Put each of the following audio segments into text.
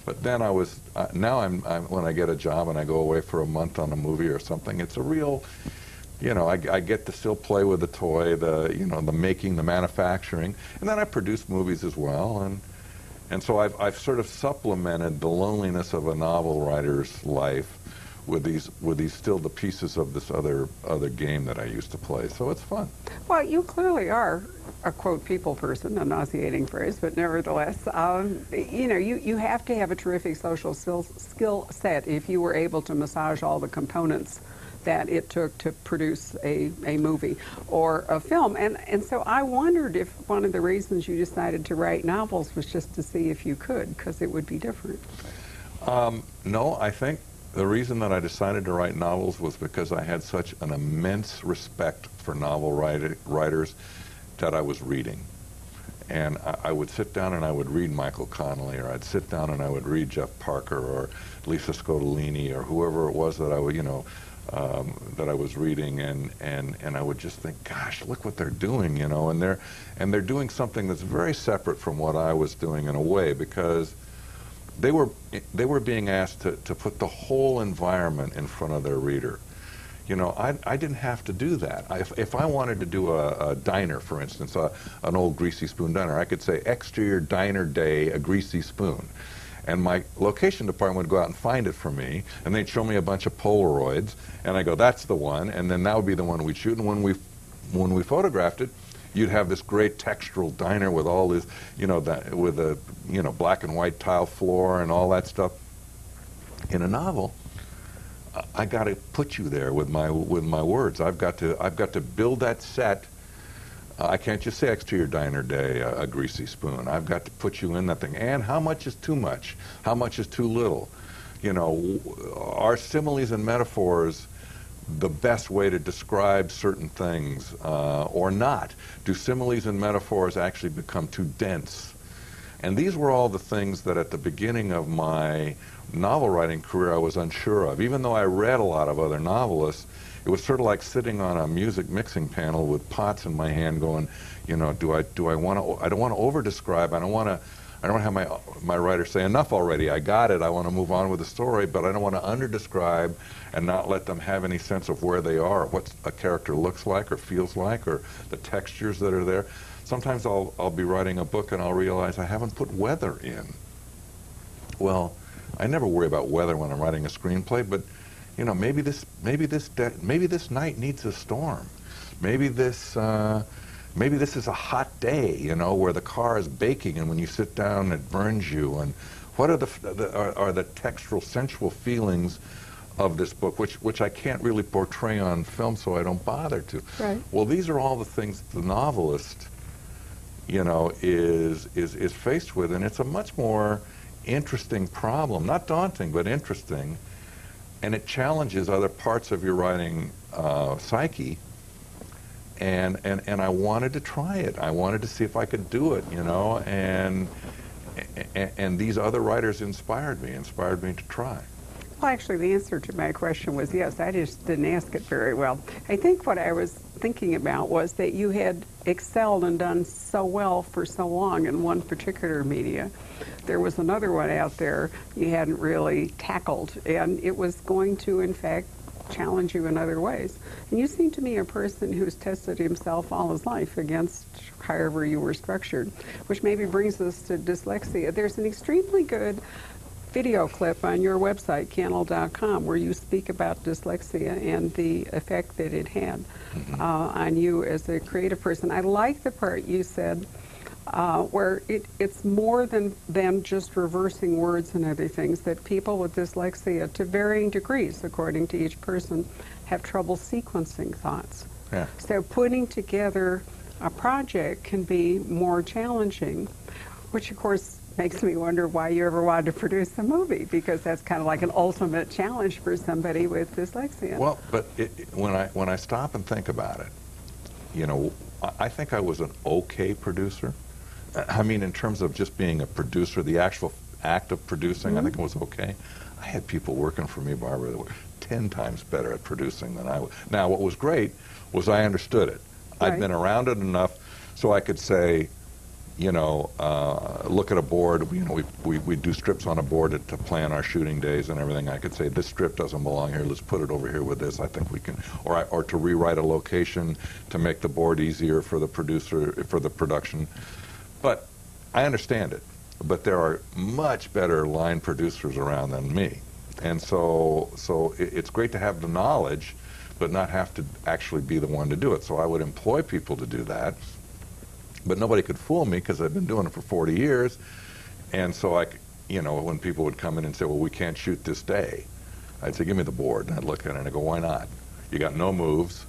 But then I was, now when I get a job and I go away for a month on a movie or something, it's a real, you know, I get to still play with the toy, the making, the manufacturing, and then I produce movies as well, and so I've sort of supplemented the loneliness of a novel writer's life with these still the pieces of this other game that I used to play. So it's fun. Well, you clearly are a quote people person, a nauseating phrase, but nevertheless, you know, you have to have a terrific social skill set if you were able to massage all the components that it took to produce a movie or a film. And so I wondered if one of the reasons you decided to write novels was just to see if you could, because it would be different. No, I think the reason that I decided to write novels was because I had such an immense respect for novel writers that I was reading. And I would sit down and I would read Michael Connelly, or I'd sit down and I would read Jeff Parker or Lisa Scotolini or whoever it was that I would, you know, that I was reading, and I would just think, gosh, look what they're doing, you know, and they're doing something that's very separate from what I was doing in a way, because they were being asked to put the whole environment in front of their reader. You know, I didn't have to do that. If I wanted to do a diner, for instance, an old greasy spoon diner, I could say, exterior diner day, a greasy spoon. And my location department would go out and find it for me, and they'd show me a bunch of Polaroids, and I go, that's the one, and then that would be the one we'd shoot. And when we photographed it, you'd have this great textural diner with all this, you know, with a, you know, black and white tile floor and all that stuff. In a novel, I got to put you there with my words. I've got to build that set. I can't just say exterior diner day, a greasy spoon. I've got to put you in that thing. And how much is too much? How much is too little? You know, are similes and metaphors the best way to describe certain things or not? Do similes and metaphors actually become too dense? And these were all the things that at the beginning of my novel writing career I was unsure of. Even though I read a lot of other novelists, it was sort of like sitting on a music mixing panel with pots in my hand going, you know, do I want to, I don't want to over describe, I don't want to have my writer say, enough already, I got it, I want to move on with the story, but I don't want to under-describe and not let them have any sense of where they are, what a character looks like or feels like, or the textures that are there. Sometimes I'll be writing a book and I'll realize I haven't put weather in. Well, I never worry about weather when I'm writing a screenplay, but you know, maybe this night needs a storm. Maybe this is a hot day, you know, where the car is baking, and when you sit down, it burns you. And what are the textural, sensual feelings of this book, which I can't really portray on film, so I don't bother to. Right. Well, these are all the things the novelist, you know, is faced with, and it's a much more interesting problem, not daunting, but interesting, and it challenges other parts of your writing psyche. And I wanted to try it. I wanted to see if I could do it, you know, and these other writers inspired me to try. Well, actually, the answer to my question was yes. I just didn't ask it very well. I think what I was thinking about was that you had excelled and done so well for so long in one particular media. There was another one out there you hadn't really tackled, and it was going to, in fact, challenge you in other ways. And you seem to me a person who's tested himself all his life against however you were structured, which maybe brings us to dyslexia. There's an extremely good video clip on your website, Cannell.com, where you speak about dyslexia and the effect that it had on you as a creative person. I like the part you said where it's more than just reversing words and other things, that people with dyslexia, to varying degrees, according to each person, have trouble sequencing thoughts. Yeah. So putting together a project can be more challenging, which of course makes me wonder why you ever wanted to produce a movie, because that's kind of like an ultimate challenge for somebody with dyslexia. Well, but when I stop and think about it, you know, I think I was an okay producer. I mean, in terms of just being a producer, the actual act of producing, I think it was okay. I had people working for me, Barbara, that were 10 times better at producing than I was. Now, what was great was I understood it. Right. I'd been around it enough so I could say, look at a board. We do strips on a board to plan our shooting days and everything. I could say this strip doesn't belong here. Let's put it over here with this. I think we can, or to rewrite a location to make the board easier for the producer for the production. But I understand it. But there are much better line producers around than me, and so it's great to have the knowledge, but not have to actually be the one to do it. So I would employ people to do that. But nobody could fool me because I've been doing it for 40 years. And so when people would come in and say, well, we can't shoot this day, I'd say, give me the board. And I'd look at it and I'd go, why not? You got no moves.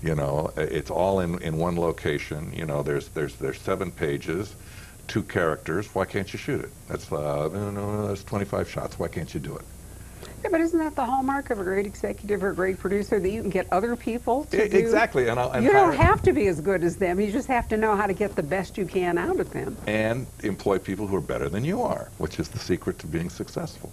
It's all in one location. There's 7 pages, 2 characters. Why can't you shoot it? That's that's 25 shots. Why can't you do it? Yeah, but isn't that the hallmark of a great executive or a great producer, that you can get other people to do? Exactly. You don't have to be as good as them. You just have to know how to get the best you can out of them. And employ people who are better than you are, which is the secret to being successful.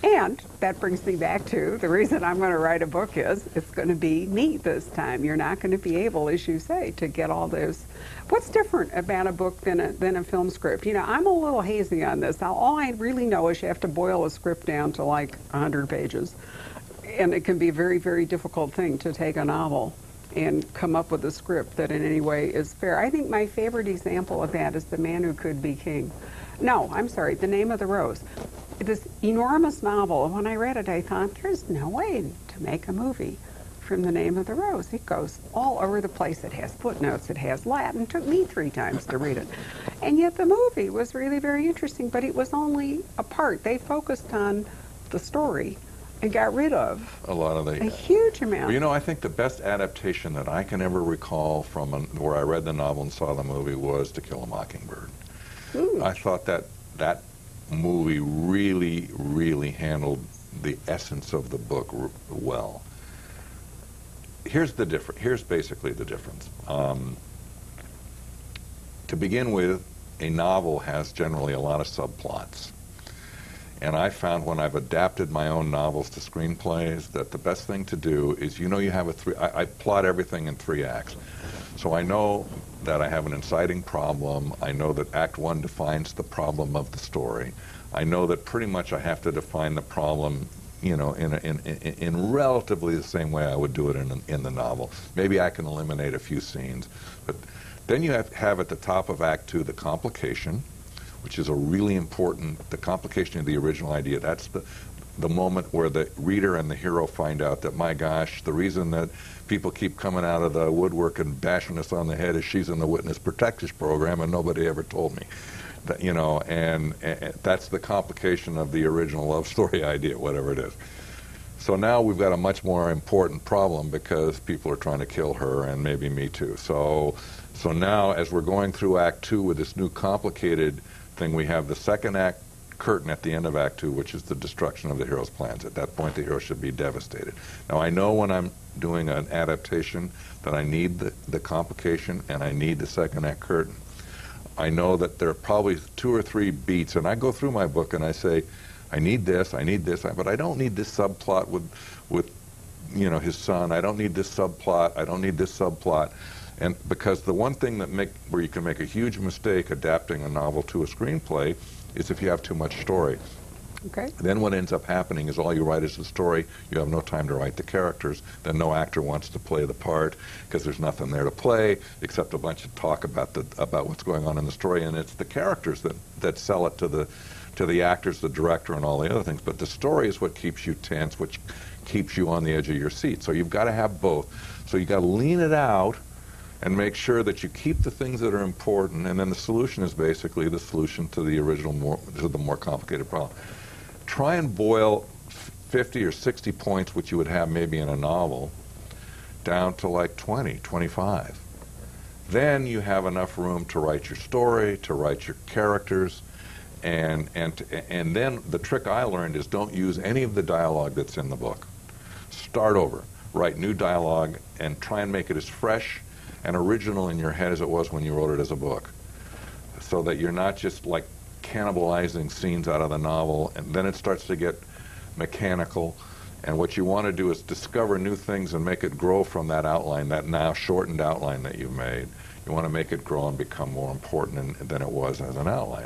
And that brings me back to the reason I'm going to write a book is it's going to be me this time. You're not going to be able, as you say, to get all those. What's different about a book than a film script? I'm a little hazy on this. All I really know is you have to boil a script down to like 100 pages. And it can be a very, very difficult thing to take a novel and come up with a script that in any way is fair. I think my favorite example of that is The Man Who Could Be King. No, I'm sorry, The Name of the Rose. This enormous novel, and when I read it, I thought, there's no way to make a movie from The Name of the Rose. It goes all over the place. It has footnotes. It has Latin. It took me 3 times to read it. And yet the movie was really very interesting, but it was only a part. They focused on the story and got rid of a huge amount. Well, I think the best adaptation that I can ever recall from where I read the novel and saw the movie was To Kill a Mockingbird. Ooh. I thought that movie really, really handled the essence of the book well. Here's basically the difference. To begin with, a novel has generally a lot of subplots. And I found when I've adapted my own novels to screenplays that the best thing to do is, you have I plot everything in 3 acts. So I know that I have an inciting problem. I know that Act 1 defines the problem of the story. I know that pretty much I have to define the problem, in relatively the same way I would do it in the novel. Maybe I can eliminate a few scenes. But then you have at the top of Act 2 the complication, which is a really important, the complication of the original idea. That's the moment where the reader and the hero find out that, my gosh, the reason that people keep coming out of the woodwork and bashing us on the head is she's in the witness protection program and nobody ever told me. And that's the complication of the original love story idea, whatever it is. So now we've got a much more important problem because people are trying to kill her and maybe me too. So now as we're going through Act 2 with this new complicated thing, we have the second act curtain at the end of Act 2, which is the destruction of the hero's plans. At that point, the hero should be devastated. Now, I know when I'm doing an adaptation that I need the complication and I need the second act curtain. I know that there are probably 2 or 3 beats, and I go through my book and I say, I need this, but I don't need this subplot with his son. I don't need this subplot. I don't need this subplot. And because the one thing where you can make a huge mistake adapting a novel to a screenplay is if you have too much story. Okay. Then what ends up happening is all you write is the story. You have no time to write the characters. Then no actor wants to play the part because there's nothing there to play except a bunch of talk about what's going on in the story. And it's the characters that sell it to the actors, the director, and all the other things. But the story is what keeps you tense, which keeps you on the edge of your seat. So you've got to have both. So you've got to lean it out and make sure that you keep the things that are important, and then the solution is basically the solution to the more complicated problem. Try and boil 50 or 60 points, which you would have maybe in a novel, down to like 20, 25. Then you have enough room to write your story, to write your characters, and then the trick I learned is don't use any of the dialogue that's in the book. Start over, write new dialogue, and try and make it as fresh and original in your head as it was when you wrote it as a book, so that you're not just like cannibalizing scenes out of the novel, and then it starts to get mechanical. And what you want to do is discover new things and make it grow from that outline, that now shortened outline that you've made. You want to make it grow and become more important than it was as an outline.